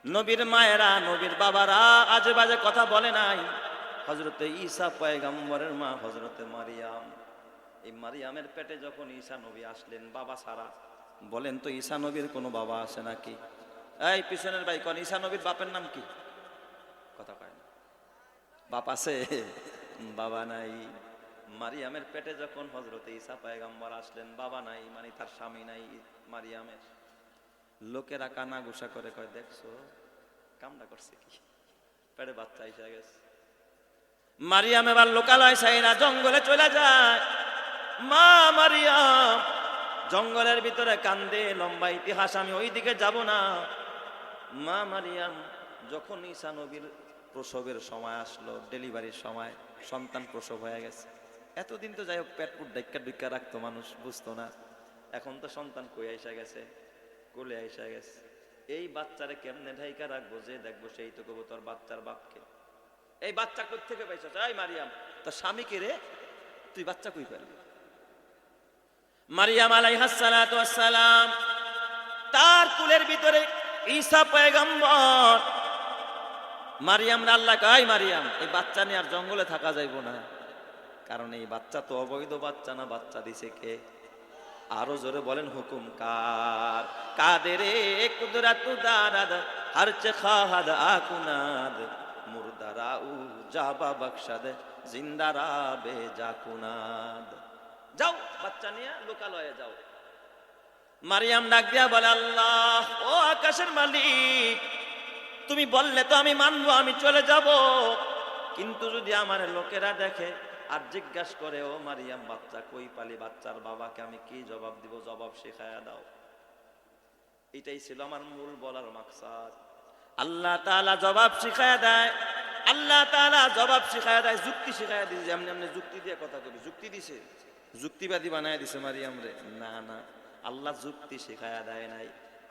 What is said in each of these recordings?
নবীর মায়েরা, নবীর বাবারা আজে বাজে কথা বলে নাই। হযরতে ঈসা পয়গম্বরের মা হযরতে মারিয়াম, এই মারিয়ামের পেটে যখন ঈসা নবী আসলেন বাবা ছাড়া, বলেন তো ঈসা নবীর কোনো বাবা আছে নাকি? এই পিছনের ভাই কোন ঈসা নবীর বাপের নাম কি? কথা কয় না। বাপ আছে? বাবা নাই। মারিয়ামের পেটে যখন হযরতে ঈসা পয়গম্বর আসলেন বাবা নাই, মানে তার স্বামী নাই মারিয়ামের। লোকেরা কানা ঘুষা করে কয়, দেখছো কামটা করছে কি, পেটে বাচ্চা এসে গেছে। মারিয়াম এবার লোকালয় সাইরা জঙ্গলে চলে যায়। মা মারিয়াম জঙ্গলের ভিতরে কান্দে, লম্বা ইতিহাস, আমি ওই দিকে যাব না। মা মারিয়াম যখন ঈসা নবীর প্রসবের সময় আসলো, ডেলিভারির সময়, সন্তান প্রসব হয়ে গেছে। এতদিন তো যাই হোক পেট পুট ডাক্কা ডুক্কা রাখতো, মানুষ বুঝতো না। এখন তো সন্তান কই আইসা গেছে, কোলে আইসা গেছে। এই বাচ্চারে কেমনে ঢাইকা রাখবো, যে দেখবো সেই তো কবো তোর বাচ্চার বাপকে। এই বাচ্চা কই থেকে পাইছ? এই মারিয়াম তোর স্বামীকে রে, তুই বাচ্চা কই পেলি? মারিয়াম আলাইহাস সালাতু ওয়াস সালাম তার কুলের ভিতরে ঈসা পয়গম্বর। মারিয়াম আল্লাহ কয়, মারিয়াম এই বাচ্চা নিয়ে আর জঙ্গলে থাকা যাইব না, কারণ এই বাচ্চা তো অবৈধ বাচ্চা না, বাচ্চা দিছে কে? আরো জোরে বলেন হুকুম কার? কাদেরে কুদরাতু দারাদ হরচে খাহাদ আকুনাদ মুরদারা উ জাবা বখশাদ জিন্দারা বে জাকুনাদ। যাও বাচ্চা নিয়ে লোকালয়ে যাও। মারিয়াম ডাক দিয়া বলে, আল্লাহ ও আকাশের মালিক, তুমি বললে তো আমি মানবো, আমি চলে যাব, কিন্তু যদি আমার লোকেরা দেখে আর জিজ্ঞাসা করে, ও মারিয়াম বাচ্চা কই পালি, বাচ্চার বাবাকে আমি কি জবাব দিব? জবাব শিখায়া দাও। এটাই ছিল আমার মূল বলার মাকসাদ। আল্লাহ তাআলা জবাব শিখায়া দেয়, আল্লাহ তাআলা জবাব শিখায়া দেয়, যুক্তি শিখায়া দিয়েছে। যেমন এমনি যুক্তি দিয়ে কথা কবি, যুক্তি দিছে, যুক্তিবাদী বানায় দিছে মারিয়াম রে? না না, আল্লাহ যুক্তি শিখায়া দেয় নাই,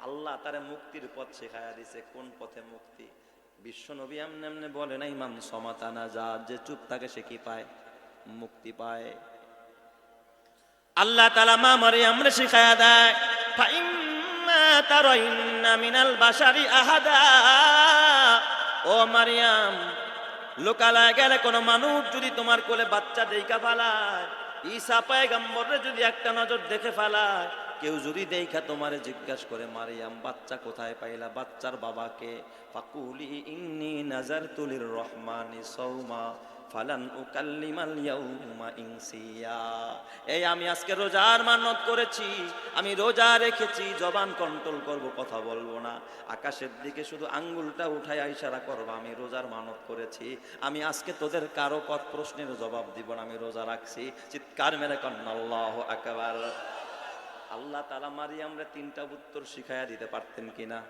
আল্লাহ তারে মুক্তির পথ শিখায়া দিছে। কোন পথে মুক্তি? বিশ্ব নবী এমনি এমনি বলে নাই মান সমাতানা যা, যে চুপ থাকে সে কি পায়? মুক্তি পায়। আল্লাহ তাআলা মা মারিয়াম রে শিখায়া দেয়, ফাইম্মা তারাইন্না মিনাল বাশারি আহাদা, ও মারিয়াম লোকালয়ে গেলে কোন মানুষ যদি তোমার কোলে বাচ্চা দেখা ফেলায়, ঈসা পয়গম্বরে যদি একটা নজর দেখে ফেলায়, কেউ যদি দেখা তোমারে জিজ্ঞাসা করে, মারিয়াম বাচ্চা কোথায় পাইলা, বাচ্চার বাবাকে, ফাকুলি ইন্নী নাযারতু লিররহমানি সাওমা ফালান উকাল্লিমাল ইয়াউমা ইনসিয়া। এই আমি আজকে রোজার মানত করেছি, আমি রোজা রেখেছি, জবান কন্ট্রোল করব, কথা বলবো না। আকাশের দিকে শুধু আঙ্গুলটা উঠায় ইশারা করব, আমি রোজার মানত করেছি, আমি আজকে তোদের কারো প্রশ্নের জবাব দিব না, আমি রোজা রাখছি। চিৎকার মেরে কন্যা আল্লাহু আকবার। আল্লাহ তাআলা মারিয়ামরে তিনটা উত্তর শিখায়া দিতে পারতেন কিনা?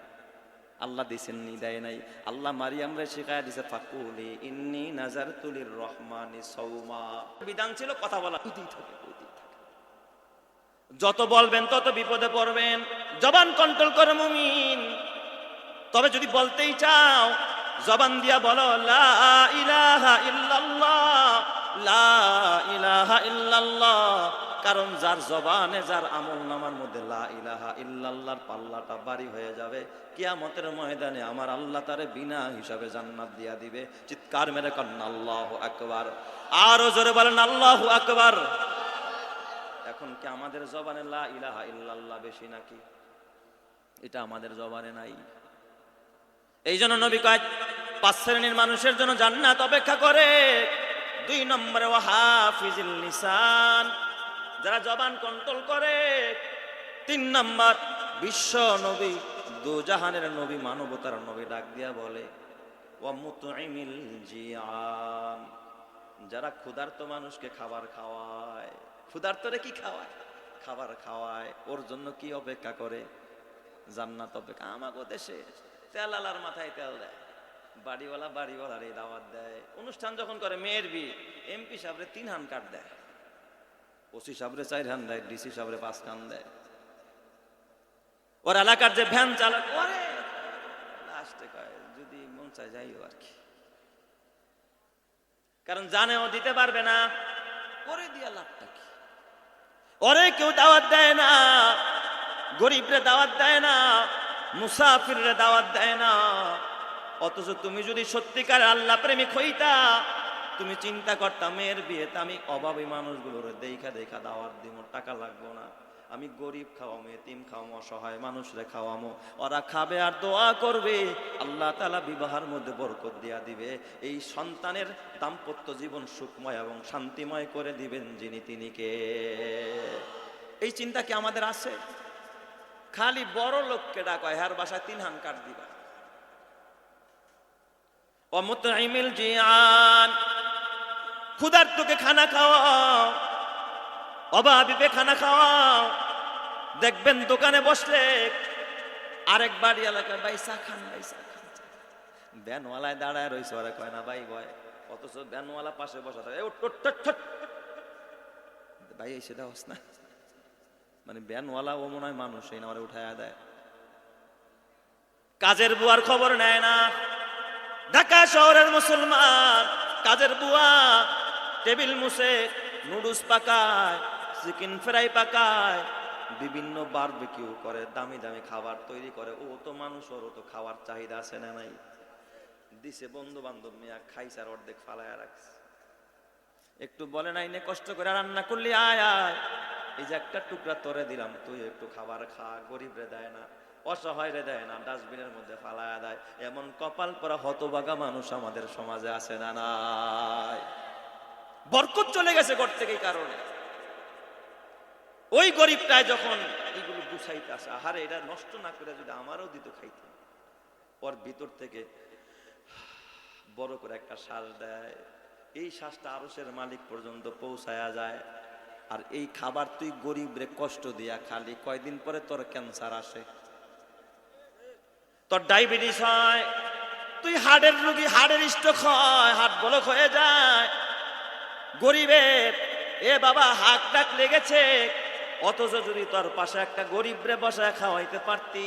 আল্লাহ দিছেন নি? দেয় নাই। আল্লাহ মারিয়ামরে শিখায়া দিছে, ফাকুলি ইন্নী নাযারতু লিররহমানি সাওমা। বিধান ছিল কথা বলা, যত বলবেন তত বিপদে পড়বেন। জবান কন্ট্রোল করে মুমিন। তবে যদি বলতেই চাও, জবান দিয়া বলো লা ইলাহা ইল্লাল্লাহ, লা ইলাহা ইল্লাল্লাহ। কারণ যার জবানে, যার আমল নামার মধ্যে লা ইলাহা ইল্লাল্লাহর পাল্লাটা ভারী হয়ে যাবে, কিয়ামতের ময়দানে আমার আল্লাহ তারে বিনা হিসাবে জান্নাত দিয়া দিবে। চিৎকার মেরে কন্যা আল্লাহু আকবার। আরো জোরে বলেন আল্লাহু আকবার। এখন কি আমাদের জবানে লা ইলাহা ইল্লাল্লাহ বেশি নাকি? এটা আমাদের জবানে নাই। এই জন্য নবী কয়, 5 শ্রেণীর মানুষের জন্য জান্নাত অপেক্ষা করে। 2 নম্বরে ওয়াহাফিজিল লিসান, যারা জবান কন্ট্রোল করে। 3 নম্বর বিশ্ব নবী, দুজাহানের নবী, মানবতার নবী ডাক দিয়া বলে, ওয়া মুতঈমিল জিআন, যারা ক্ষুধার্ত মানুষকে খাবার খাওয়ায়। ক্ষুধার্তরে কি খাওয়ায়? খাবার খাওয়ায়। ওর জন্য কি অপেক্ষা করে? জান্নাত অপেক্ষা। আমাগো দেশে তেলালার মাথায় তেল দেয়, বাড়িওয়ালার এই দাওয়াত দেয়। অনুষ্ঠান যখন করে, মেয়ের বিয়ে, এমপি সাহেবরে 3 হান কাট দেয়, ওসি সাহেবরে 4 হান দেয়, ডিসি সাহেবরে 5 হান দেয়। ওর এলাকার যে ভ্যান চালক, ওরে লাস্টে কয় যদি মন চায় যাইও আর কি, কারণ জানে ও দিতে পারবে না। ওরে দিয়া লাভটা কি? ওরে কেউ দাওয়াত দেয় না, গরিবরে দাওয়াত দেয় না, মুসাফিররে দাওয়াত দেয় না। অথচ তুমি যদি সত্যিকার আল্লাহ প্রেমিক হইতা, তুমি চিন্তা করতা মেয়ের বিয়েতে আমি অভাবী মানুষগুলোর দেখা দেখা দাওয়াত দিব, টাকা লাগবো না, আমি গরিব খাওয়ামো, এতিম খাওয়ামো, অসহায় মানুষরে খাওয়ামো, ওরা খাবে আর দোয়া করবে, আল্লাহ তাআলা বিবাহের মধ্যে বরকত দিয়া দিবে, এই সন্তানের দাম্পত্য জীবন সুখময় এবং শান্তিময় করে দিবেন যিনি, তিনি কে? এই চিন্তা কি আমাদের আছে? খালি বড় লোককে ডাকয়, হার বাসায় 3 হান কাট দিবা। অমুতঈমিল জিয়ান, ক্ষুধার্তকে খানা খাওয়াও, অভাবীকে খানা খাওয়াও। দেখবেন দোকানে বসলে আরেক বাড়ি এলাকায় ভাই চা খান, ভাই চা খান, ভ্যানওয়ালায় দাঁড়ায় রয়েছে, ওরা কয় না ভাই ভয়, অথচ ভ্যানওয়ালা পাশে বসা থাকে, ভাই এসে দেওয়াস না, মানে ভ্যানওয়ালা ও মনে হয় মানুষ, এই না ওরা উঠায় দেয়। কাজের বুয়ার খবর নেয় না। ঢাকা শহরের মুসলমান কাজের বুয়া টেবিল মুছে, নুডলস পাকায়, চিকেন ফ্রাই পাকায়, বিভিন্ন বারবিকিউ করে, দামি দামি খাবার তৈরি করে। ও তো মানুষ, ওর তো খাওয়ার চাহিদা আছে না নাই? দিছে বন্ধু বান্ধব মিয়া, খাইছে আর অর্ধেক ফালায়া রাখছে। একটু বলে নাই নে কষ্ট করে রান্না করলি, আয় আয়, এই যে একটা টুকরা তোরে দিলাম, তুই একটু খাবার খা। গরিব রে দেয় না, অসহায় রে দেয় না, ডাস্টবিনের মধ্যে ফালায়া দেয়। এমন কপাল পরা হতভাগা মানুষ আমাদের সমাজে আছে না নাই? বরকত চলে গেছে ঘর থেকে এই কারণে। ওই গরিবটায় যখন এইগুলো গুছাইতে আসে, আহারে এটা নষ্ট না করে যদি আমারও দিত খাইতে, ওর ভিতর থেকে বড় করে একটা শ্বাস দেয়, এই শ্বাসটা আরশের মালিক পর্যন্ত পৌঁছায়া যায়। আর এই খাবার তুই গরিব রে কষ্ট দিয়া খালি, কয়দিন পরে তোর ক্যান্সার আসে, তোর ডায়াবেটিস হয়, তুই হার্টের রোগী, হার্টের স্ট্রোক হয়, হার্ট ব্লক হয়ে যায়। গরিবের এ বাবা হাক ডাক লেগেছে, অথচ যদি তোর পাশে একটা গরিব রে বসায় খাওয়াইতে পারতি,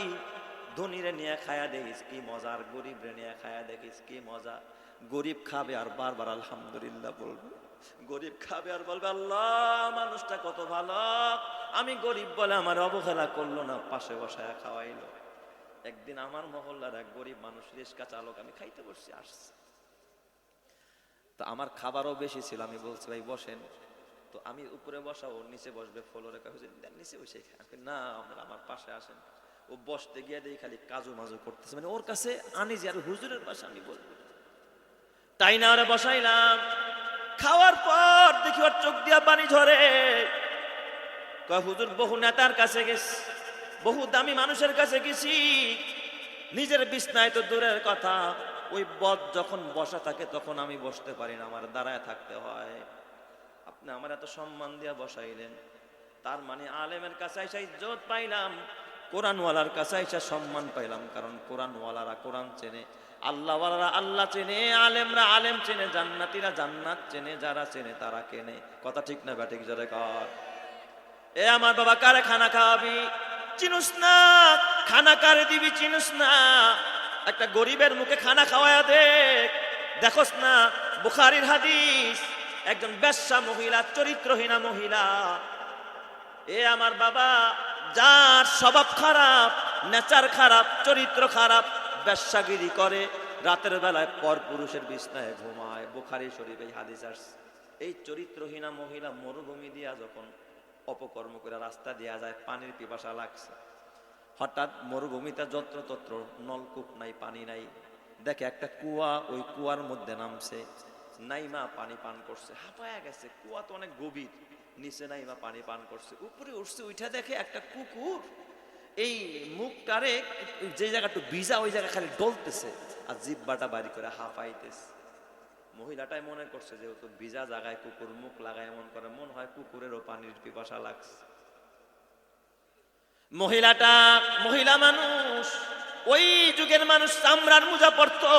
ধনীরে নিয়ে খায়া দেখিস কি মজা, আর গরিব রে নিয়ে খায়া দেখিস কি মজা। গরিব খাবে আর বারবার আলহামদুলিল্লাহ বলবে, গরিব খাবে আর বলবে আল্লাহ মানুষটা কত ভালো, আমি গরিব বলে আমার অবহেলা করলো না, পাশে বসায় খাওয়াইলো। একদিন আমার মহল্লার এক গরিব মানুষ, রিক্সা চালক, আমি খাইতে বসছি, আসছে তো আমার খাবারও বেশি ছিল, আমি বলছি ভাই বসেন, তো আমি উপরে বসা, ও নিচে বসবে ফ্লোরে, নিচে বসে খাই না, আপনারা আমার পাশে আসেন। ও বসতে গিয়ে দেখি খালি কাজু মাজু করতেছে, মানে ওর কাছে আনি যে আর হুজুরের পাশে আমি বলবো, তাই না ওরা বসাইলাম। খাওয়ার পর দেখি ওর চোখ দিয়া পানি ঝরে, কয় হুজুর বহু নেতার কাছে গেছি, বহু দামি মানুষের কাছে গেছি, নিজের বিছনায় তো দূরের কথা, ওই বদ যখন বসা থাকে তখন আমি বসতে পারি না, আমার দাঁড়ায় থাকতে হয়। আপনি আমার এত সম্মান দিয়া বসাইলেন, তার মানে আলেমের কাছে আইসা ইজ্জত পাইলাম, কোরআনওয়ালার কাছে আইসা সম্মান পাইলাম, কারণ কোরআনওয়ালারা কোরআন চেনে, আল্লাহওয়ালারা আল্লাহ চেনে, আলেমরা আলেম চেনে, জান্নাতীরা জান্নাত চেনে, যারা চেনে তারা কেনে। কথা ঠিক না ব্যাটিক জোরে কর। এ আমার বাবা, কারে খানা খাওয়াবি চিনুস না, খানা কারে দিবি চিনুস না, একটা গরিবের মুখে খানা খাওয়ায়া দেখ, দেখোস না বুখারীর হাদিস, একজন বেশ্যা মহিলা, চরিত্রহীনা মহিলা, এ আমার বাবা যার স্বভাব খারাপ, নেচার খারাপ, চরিত্র খারাপ, বেশ্যাগিরি করে, রাতের বেলায় পর পুরুষের বিছনায় ঘুমায়, বুখারী শরীফে হাদিস আসছে। এই চরিত্রহীনা মহিলা মরুভূমি দিয়া যখন অপকর্ম করে রাস্তা দিয়া যায়, পানির পিপাসা লাগছে, হঠাৎ মরুভূমিতে যত্রতত্র নলকূপ নাই, পানি নাই, দেখে একটা কুয়া, ওই কুয়ার মধ্যে নামছে, নাইমা পানি পান করছে, হাঁপায়া গেছে, কুয়া তো অনেক গভীর, নিচে নাইমা পানি পান করছে, উপরে উঠছে, উঠে দেখে একটা কুকুর এই মুখটারে যে জায়গাটা ভিজা ওই জায়গা খালি ডলতেছে আর জিব্বাটা বাড়ি করে হাঁপাইতেছে। মহিলাটাই মনে করছে যেহেতু ভিজা জায়গায় কুকুর মুখ লাগায় এমন করে, মনে হয় কুকুরেরও পানির পিপাসা লাগছে। মহিলাটা মহিলা মানুষ, ওই যুগের মানুষ চামড়ার মোজা পরতো,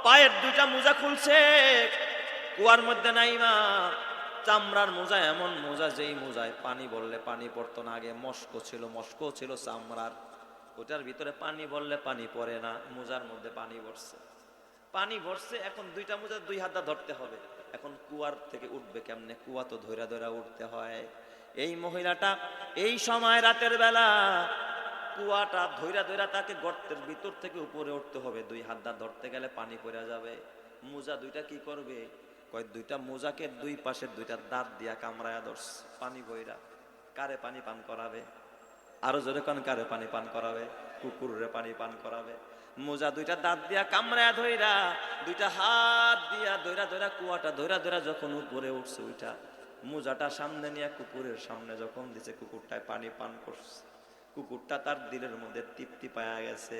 পায়ের 2টা মোজা খুলছে, কুয়ার মধ্যে নাইমা চামড়ার মোজা, এমন মোজা যেই মোজায় পানি বললে পানি পড়তো না, আগে মস্কো ছিল চামড়ার, ওটার ভিতরে পানি বললে পানি পড়ে না, মোজার মধ্যে পানি ভরছে, এখন 2টা মোজা 2 হাত ধরতে হবে, এখন কুয়ার থেকে উঠবে কেমনে, কুয়া তো ধৈরা ধৈরা উঠতে হয়। এই মহিলাটা এই সময় রাতের বেলা কুয়াটা ধইরা ধইরা তাকে গর্তের ভিতর থেকে উপরে উঠতে হবে, 2 হাত দা ধরতে গেলে পানি পড়ে যাবে। মোজা দুইটা কি করবে, কয় দুইটা মোজাকে 2 পাশের 2টা দাঁত দিয়া কামড়ায়া ধরছে, পানি বইরা। কারে পানি পান করাবে? আরো জোরে কোন কারে পানি পান করাবে? কুকুরে পানি পান করাবে। মোজা 2টা দাঁত দিয়া কামড়ায়া ধইরা, 2টা হাত দিয়া ধইরা ধইরা কুয়াটা ধইরা ধইরা যখন উপরে উঠছে, ওইটা মোজাটা সামনে নিয়ে কুকুরের সামনে যখন দিছে, কুকুরটায় পানি পান করছে। কুকুরটা তার দিলের মধ্যে তৃপ্তি পায়া গেছে।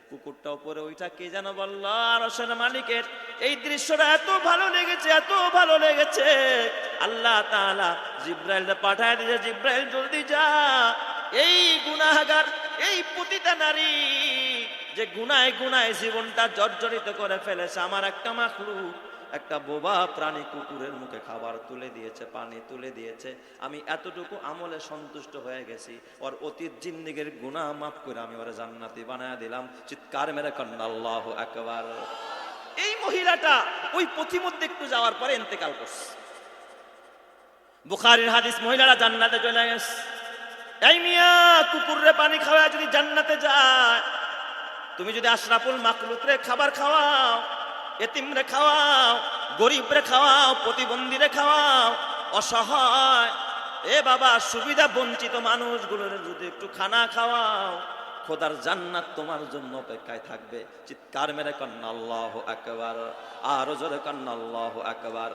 কুকুরটা উপরে ওইটা কে যেন বলল, আরশের মালিকের এই দৃশ্যটা এত ভালো লেগেছে, এত ভালো লেগেছে, আল্লাহ তাআলা জিব্রাইলকে পাঠায় দিয়েছে, জিব্রাইল জলদি যা, এই গুনাহগার, এই পতিতা নারী যে গুনায় গুনায় জীবনটা জর্জরিত করে ফেলেছে, আমার একটা মাখলুক, একটা বোবা প্রাণী কুকুরের মুখে খাবার তুলে দিয়েছে, পানি তুলে দিয়েছে, আমি এতটুকু আমলে সন্তুষ্ট হয়ে গেছি, ওর অতীত জিন্দেগীর গুনাহ মাফ করে আমি ওরে জান্নাতি বানায় দিলাম। চিৎকার মেরে কন্না আল্লাহু আকবার। এই মহিলাটা ওই পথিমধ্যে একটু যাওয়ার পরে ইন্তেকাল করছে। বুখারীর হাদিস, মহিলারা জান্নাতে চলে গেছে। এই মিয়া, কুকুররে পানি খাওয়া যদি জান্নাতে যায়, তুমি যদি আশরাফুল মাখলুকরে খাবার খাওয়াও, এতিমরে খাওয়াও, গরিবরে খাওয়াও, প্রতিবন্ধীরে খাওয়াও, অসহায় এ বাবা সুবিধা বঞ্চিত মানুষগুলোর যদি একটু খানা খাওয়াও, খোদার জান্নাত তোমার জন্য অপেক্ষায় থাকবে। চিৎকার মেরে কন্না আল্লাহু আকবার, আরো জোরে কন্না আল্লাহু আকবার।